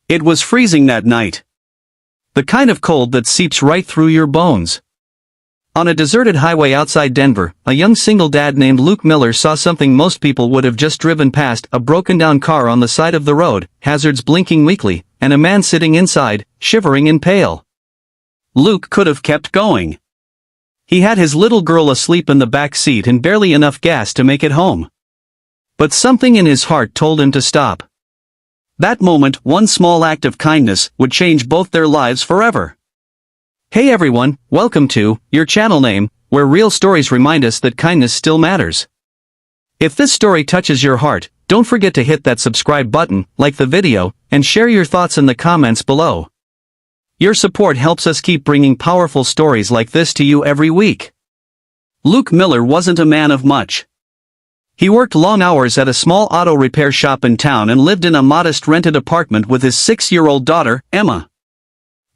It was freezing that night. The kind of cold that seeps right through your bones. On a deserted highway outside Denver, a young single dad named Luke Miller saw something most people would have just driven past: a broken-down car on the side of the road, hazards blinking weakly, and a man sitting inside, shivering and pale. Luke could have kept going. He had his little girl asleep in the back seat and barely enough gas to make it home. But something in his heart told him to stop. That moment, one small act of kindness, would change both their lives forever. Hey everyone, welcome to your channel name, where real stories remind us that kindness still matters. If this story touches your heart, don't forget to hit that subscribe button, like the video, and share your thoughts in the comments below. Your support helps us keep bringing powerful stories like this to you every week. Luke Miller wasn't a man of much. He worked long hours at a small auto repair shop in town and lived in a modest rented apartment with his 6-year-old daughter, Emma.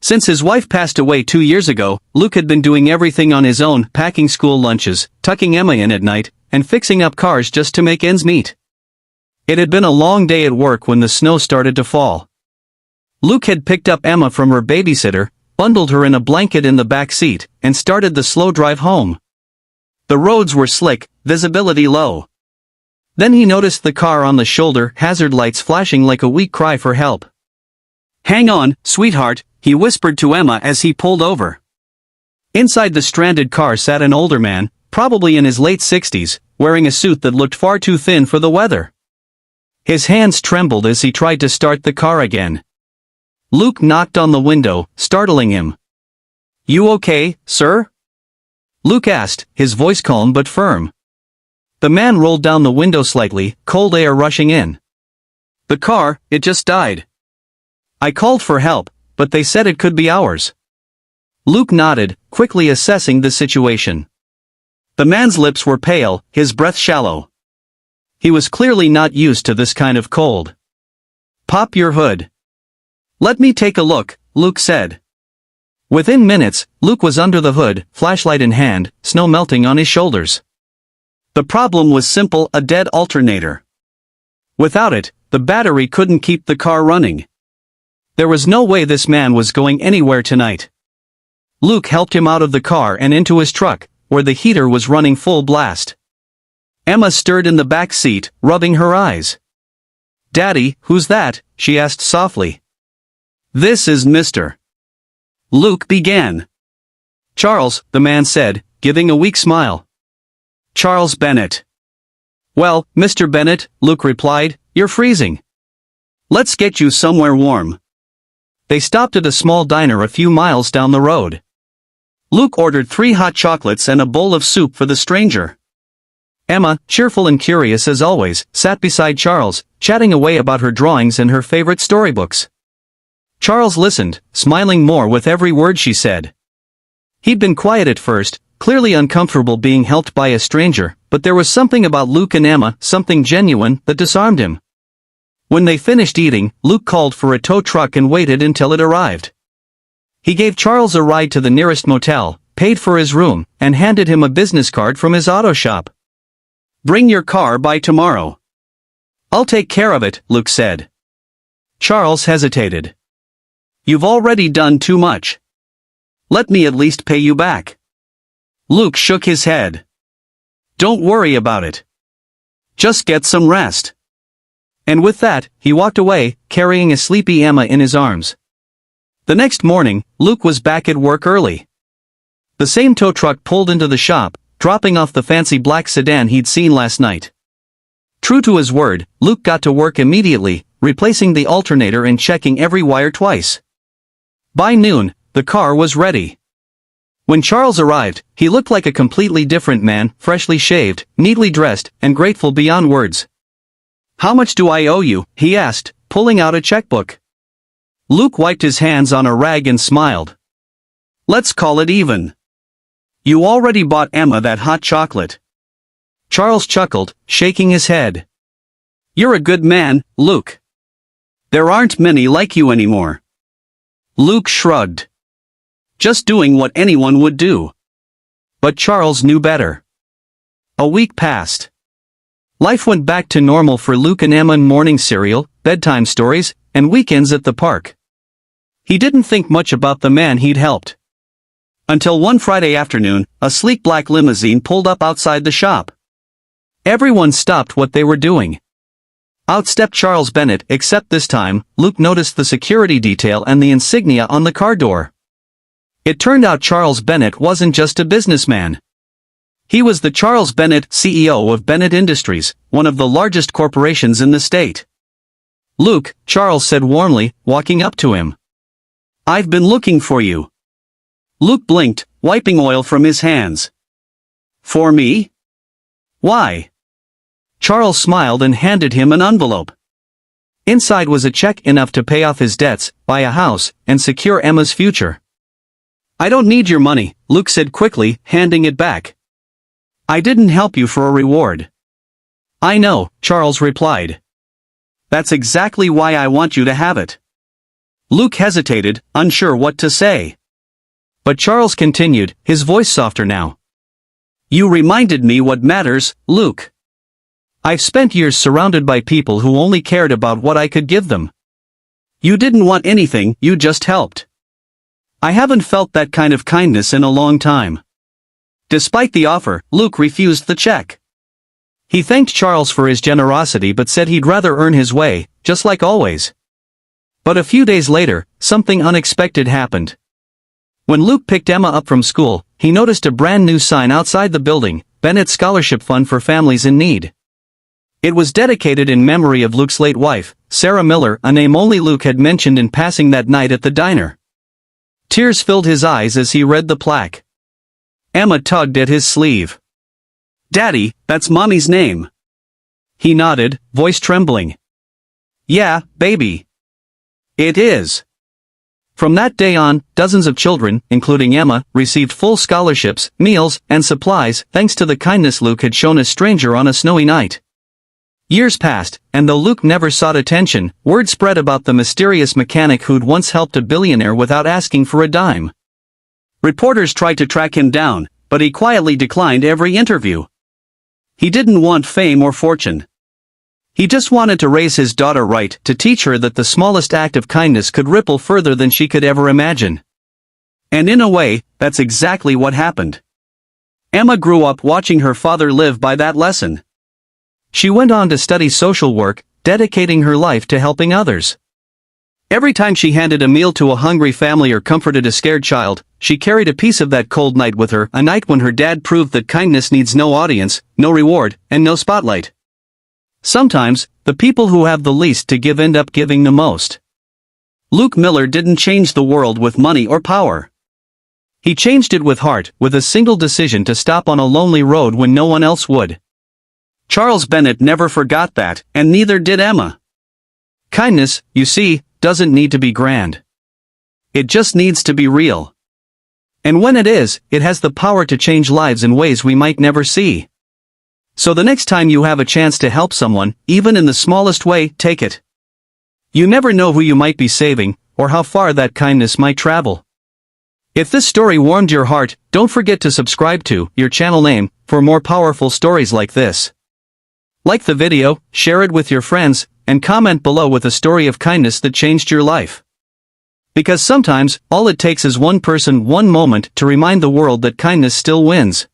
Since his wife passed away 2 years ago, Luke had been doing everything on his own: packing school lunches, tucking Emma in at night, and fixing up cars just to make ends meet. It had been a long day at work when the snow started to fall. Luke had picked up Emma from her babysitter, bundled her in a blanket in the back seat, and started the slow drive home. The roads were slick, visibility low. Then he noticed the car on the shoulder, hazard lights flashing like a weak cry for help. "Hang on, sweetheart," he whispered to Emma as he pulled over. Inside the stranded car sat an older man, probably in his late 60s, wearing a suit that looked far too thin for the weather. His hands trembled as he tried to start the car again. Luke knocked on the window, startling him. "You okay, sir?" Luke asked, his voice calm but firm. The man rolled down the window slightly, cold air rushing in. "The car, it just died. I called for help, but they said it could be hours." Luke nodded, quickly assessing the situation. The man's lips were pale, his breath shallow. He was clearly not used to this kind of cold. "Pop your hood." "Let me take a look," Luke said. Within minutes, Luke was under the hood, flashlight in hand, snow melting on his shoulders. The problem was simple: a dead alternator. Without it, the battery couldn't keep the car running. There was no way this man was going anywhere tonight. Luke helped him out of the car and into his truck, where the heater was running full blast. Emma stirred in the back seat, rubbing her eyes. "Daddy, who's that?" she asked softly. "This is Mr." Luke began. "Charles," the man said, giving a weak smile. "Charles Bennett." "Well, Mr. Bennett," Luke replied, "you're freezing. Let's get you somewhere warm." They stopped at a small diner a few miles down the road. Luke ordered 3 hot chocolates and a bowl of soup for the stranger. Emma, cheerful and curious as always, sat beside Charles, chatting away about her drawings and her favorite storybooks. Charles listened, smiling more with every word she said. He'd been quiet at first, clearly uncomfortable being helped by a stranger, but there was something about Luke and Emma, something genuine, that disarmed him. When they finished eating, Luke called for a tow truck and waited until it arrived. He gave Charles a ride to the nearest motel, paid for his room, and handed him a business card from his auto shop. "Bring your car by tomorrow." "I'll take care of it," Luke said. Charles hesitated. "You've already done too much. Let me at least pay you back." Luke shook his head. "Don't worry about it. Just get some rest." And with that, he walked away, carrying a sleepy Emma in his arms. The next morning, Luke was back at work early. The same tow truck pulled into the shop, dropping off the fancy black sedan he'd seen last night. True to his word, Luke got to work immediately, replacing the alternator and checking every wire twice. By noon, the car was ready. When Charles arrived, he looked like a completely different man, freshly shaved, neatly dressed, and grateful beyond words. "How much do I owe you?" he asked, pulling out a checkbook. Luke wiped his hands on a rag and smiled. "Let's call it even. You already bought Emma that hot chocolate." Charles chuckled, shaking his head. "You're a good man, Luke. There aren't many like you anymore." Luke shrugged. Just doing what anyone would do. But Charles knew better. A week passed. Life went back to normal for Luke and Emma: morning cereal, bedtime stories, and weekends at the park. He didn't think much about the man he'd helped. Until one Friday afternoon, a sleek black limousine pulled up outside the shop. Everyone stopped what they were doing. Out stepped Charles Bennett, except this time, Luke noticed the security detail and the insignia on the car door. It turned out Charles Bennett wasn't just a businessman. He was the Charles Bennett, CEO of Bennett Industries, one of the largest corporations in the state. "Luke," Charles said warmly, walking up to him. "I've been looking for you." Luke blinked, wiping oil from his hands. "For me? Why?" Charles smiled and handed him an envelope. Inside was a check enough to pay off his debts, buy a house, and secure Emma's future. "I don't need your money," Luke said quickly, handing it back. "I didn't help you for a reward." "I know," Charles replied. "That's exactly why I want you to have it." Luke hesitated, unsure what to say. But Charles continued, his voice softer now. "You reminded me what matters, Luke. I've spent years surrounded by people who only cared about what I could give them. You didn't want anything, you just helped. I haven't felt that kind of kindness in a long time." Despite the offer, Luke refused the check. He thanked Charles for his generosity but said he'd rather earn his way, just like always. But a few days later, something unexpected happened. When Luke picked Emma up from school, he noticed a brand new sign outside the building: Bennett Scholarship Fund for Families in Need. It was dedicated in memory of Luke's late wife, Sarah Miller, a name only Luke had mentioned in passing that night at the diner. Tears filled his eyes as he read the plaque. Emma tugged at his sleeve. "Daddy, that's Mommy's name." He nodded, voice trembling. "Yeah, baby. It is." From that day on, dozens of children, including Emma, received full scholarships, meals, and supplies, thanks to the kindness Luke had shown a stranger on a snowy night. Years passed, and though Luke never sought attention, word spread about the mysterious mechanic who'd once helped a billionaire without asking for a dime. Reporters tried to track him down, but he quietly declined every interview. He didn't want fame or fortune. He just wanted to raise his daughter right, to teach her that the smallest act of kindness could ripple further than she could ever imagine. And in a way, that's exactly what happened. Emma grew up watching her father live by that lesson. She went on to study social work, dedicating her life to helping others. Every time she handed a meal to a hungry family or comforted a scared child, she carried a piece of that cold night with her, a night when her dad proved that kindness needs no audience, no reward, and no spotlight. Sometimes, the people who have the least to give end up giving the most. Luke Miller didn't change the world with money or power. He changed it with heart, with a single decision to stop on a lonely road when no one else would. Charles Bennett never forgot that, and neither did Emma. Kindness, you see, doesn't need to be grand. It just needs to be real. And when it is, it has the power to change lives in ways we might never see. So the next time you have a chance to help someone, even in the smallest way, take it. You never know who you might be saving, or how far that kindness might travel. If this story warmed your heart, don't forget to subscribe to your channel name for more powerful stories like this. Like the video, share it with your friends, and comment below with a story of kindness that changed your life. Because sometimes, all it takes is one person, one moment, to remind the world that kindness still wins.